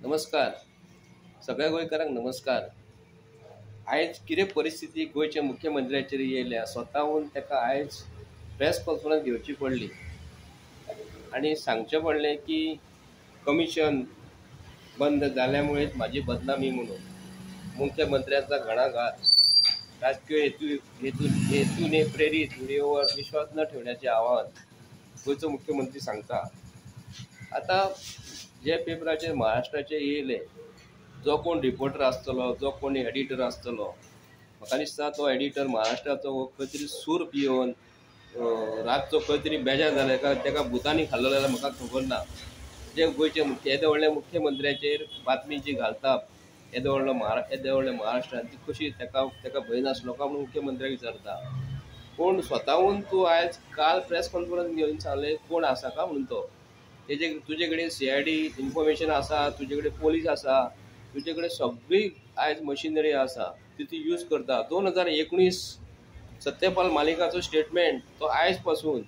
नमस्कार. सगळ्या गोंयकारांक नमस्कार. आयज कितें परिस्थिती गोंयच्या मुख्यमंत्र्याचेर येयल्या स्वताहून ताका आयज प्रेस कॉन्फरन्स घेवची पडली आणि सांगचें पडलें की कमिशन बंद जाल्यामुळेच म्हाजी बदनामी म्हणून मुख्यमंत्र्याचा घणाघात राजकीय हेतूने प्रेरीत व्हिडिओवर विश्वास न ठेवण्याचे आवाहन गोंयचो मुख्यमंत्री सांगता. आता जे पेपराचेर महाराष्ट्राचे येयले, जो कोण रिपोर्टर आसतलो, जो कोण एडिटर आसतलो, म्हाका दिसता तो एडिटर महाराष्ट्राचो हो खंय तरी सूर पिवन रातचो खंय तरी बेजार जाले काय ताका भुतांनी खाल्लो जाल्यार म्हाका खबर ना. जे गोंयचे येदे व्हडल्या मुख्यमंत्र्याचेर बातमी जी घालता येदे व्हडले महाराष्ट्रांत ती कशी ताका भंय नासलो काय म्हणून मुख्यमंत्र्याक विचारता. पूण स्वताहून तूं आयज काल प्रेस कॉन्फरन्स घेवन सांगलें कोण आसा काय म्हणून तो तुजे कडेन CID इन्फॉर्मेशन आसा, तुजे कडेन पोलीस आसा, तुजे कडेन सगळी आयज मशिनरी आसा, ती यूज करता. 2019 सत्यपाल मालिकाचो स्टेटमेंट तो आयज पासून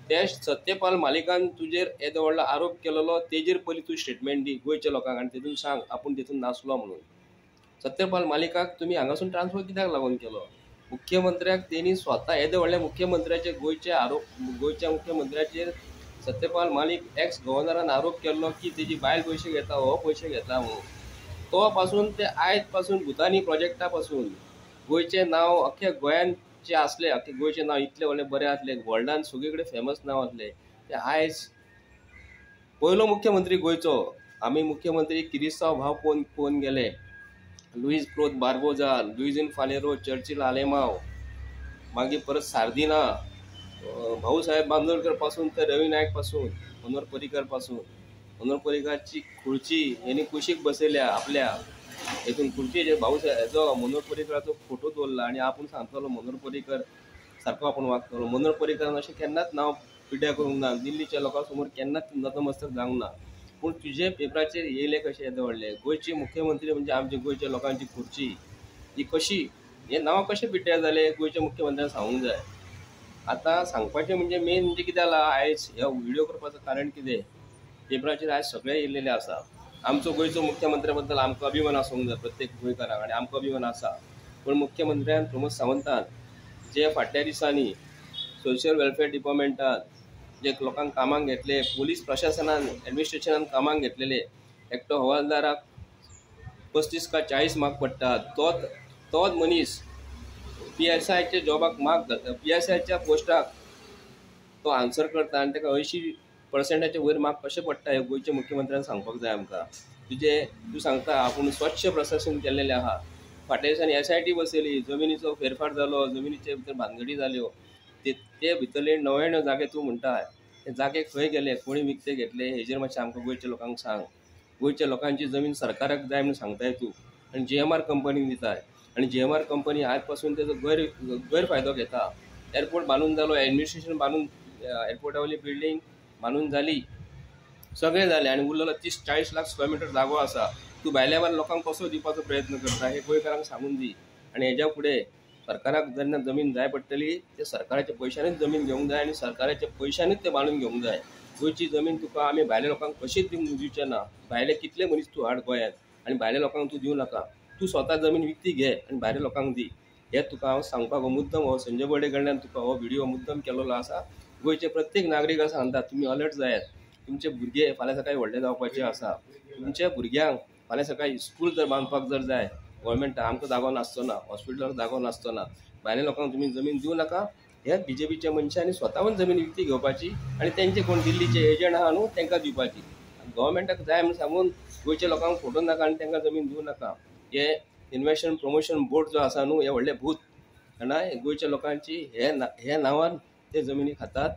त्या सत्यपाल मालिकान तुजेर येदो व्हडलो आरोप केलेलो तेजेर पयलीं तूं स्टेटमेंट दी गोंयच्या लोकांक आनी तितून सांग आपूण तितून नासलो म्हणून. सत्यपाल मालिकाक तुमी हांगासून ट्रान्सफर कित्याक लागून केलो? मुख्यमंत्र्याक तेणी स्वता येदे व्हडल्या मुख्यमंत्र्याचे गोंयच्या मुख्यमंत्र्याचेर सत्यपाल मालिक एक्स गव्हर्नरान आरोप केल्लो की तेजी बायल पयशे घेता, हो पयशे घेता म्हणून. तो पासून ते आयज पासून भुतानी प्रोजेक्टा पासून गोंयचें नांव अख्ख्या गोंयान जे आसलें, अख्खें गोंयचें नांव इतलें व्हडलें बरें आसलें, वर्ल्डान सगळे कडेन फेमस नांव आसलें, ते आयज पयलो मुख्यमंत्री गोंयचो आमी मुख्यमंत्री किरिस्तांव भाव पोवन गेले. लुईस क्लोद बार्बोजा, लुईजिन फालेरो, चर्चिल आलेमांव, मागीर परत सार्दिना, भाऊसाहेब बांदोडकर पासून ते रवी नायक पासून, मनोहर पर्रीकर पासून. मनोहर पर्रीकरची खुर्ची यांनी कुशीक बसयल्या आपल्या हेतून खुर्चीचेर भाऊसाहेब मनोहर पर्रीकराचो फोटो दवरला आणि आपूण सांगतलो मनोहर पर्रीकर सारको आपूण वागतलो. मनोहर पर्रीकरान अशें केन्नाच नांव पिड्ड्यार करूंक ना, दिल्लीच्या लोकां समोर केन्नाच नतमस्तक जावंक ना. पूण तुजे पेपराचेर येयले कशें येदे व्हडले गोंयचे मुख्यमंत्री म्हणजे आमच्या गोंयच्या लोकांची खुर्ची ही कशी, हे नांव कशें पिड्ड्यार जालें गोंयच्या मुख्यमंत्र्यान सांगूंक जाय. आतां सांगपाचें म्हणजे मेन म्हणजे कितें जाला आयज ह्या व्हिडिओ करपाचो कारण कितें, पेपराचेर आयज सगळे येयलेले आसा. आमचो गोंयचो मुख्यमंत्र्या बद्दल आमकां अभिमान आसूंक जाय प्रत्येक गोंयकाराक आनी आमकां अभिमान आसा. पूण मुख्यमंत्र्यान प्रमोद सावंतान जे फाटल्या दिसांनी सोशल वेलफेअर डिपार्टमेंटान जे लोकांक कामाक घेतले, पोलीस प्रशासनान एडमिनिस्ट्रेशनान कामाक घेतलेले, एकटो हवालदाराक 35 का 40 मार्क पडटा, तोच मनीस PSIच्या जॉबाक मार्क घालता, PSIच्या पोस्टाक तो आन्सर करता आनी ताका 80% वयर मार्क कशें पडटा हे गोंयच्या मुख्यमंत्र्यान सांगपाक जाय आमकां. तूं सांगता आपूण स्वच्छ प्रशासन केल्लेलें आहा. फाटल्या दिसांनी SIT बसयली, जमिनीचो फेरफार जालो, जमिनीचे भितर भानगडी जाल्यो, ते भितरले 99 जागे तूं म्हणटा ते जागे खंय गेले, कोणी विकते घेतले हेजेर मातशें आमकां गोंयच्या लोकांक सांग. गोंयच्या लोकांची जमीन सरकाराक जाय म्हणून सांगताय तूं आनी GMR कंपनीक दिताय आनी GMR कंपनी आज पासून तेजो गैरफायदो घेता. एअरपोर्ट बांदून जालो, एडमिनिस्ट्रेशन बांदून, एअरपोर्टावयली बिल्डींग बांदून जाली, सगळें जालें आनी उरलेलो 30-40 लाख स्क्वेअर मिटर जागो आसा. तूं भायल्या लोकांक कसो दिवपाचो प्रयत्न करता हे गोंयकारांक सांगून दी. आनी हेज्या फुडें सरकाराक जेन्ना जमीन जाय पडटली ते सरकाराच्या पयशांनीच जमीन घेवंक जाय आनी सरकाराच्या पयशांनीच ते बांदून घेवंक जाय. गोंयची जमीन तुका आमी भायल्या लोकांक कशीच दिवचे ना. भायले कितले मनीस तूं हाड गोंयांत आनी भायल्या लोकांक तूं दिवं नाका. तूं स्वता जमीन विकती घे आनी भायल्या लोकांक दी. हे तुका हांव सांगपाक मुद्दम हो संजय बर्डे कडल्यान तुका हो व्हिडिओ मुद्दम केलेलो आसा. गोंयचे प्रत्येक नागरिकाक सांगता तुमी अलर्ट जायात. तुमचे भुरगे फाल्यां सकाळी व्हडले जावपाचे आसा. तुमच्या भुरग्यांक फाल्यां सकाळी स्कूल जर बांदपाक जर जाय, गव्हर्मेंटाक आमकां जागो नासचो ना, हॉस्पिटलाक जागो नासचो ना, भायल्या लोकांक तुमी जमीन दिवं नाका. हे BJPच्या मनशांनी स्वताहून जमीन विकती घेवपाची आनी तेंचे कोण दिल्लीचे एजंट आहा न्हू तांकां दिवपाची. गव्हर्मेंटाक जाय म्हणून सांगून गोंयच्या लोकांक फोडूं नाका आनी तांकां जमीन दिवं नाका. हे इन्व्हेस्टमेंट प्रमोशन बोर्ड जो आसा न्हू हे व्हडले भूत आनी गोंयच्या लोकांची हे नांवान ते जमिनी खातात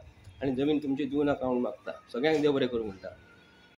आनी जमीन तुमची दिवं नाका म्हणून मागता. सगळ्यांक देव बरें करूं म्हणटा.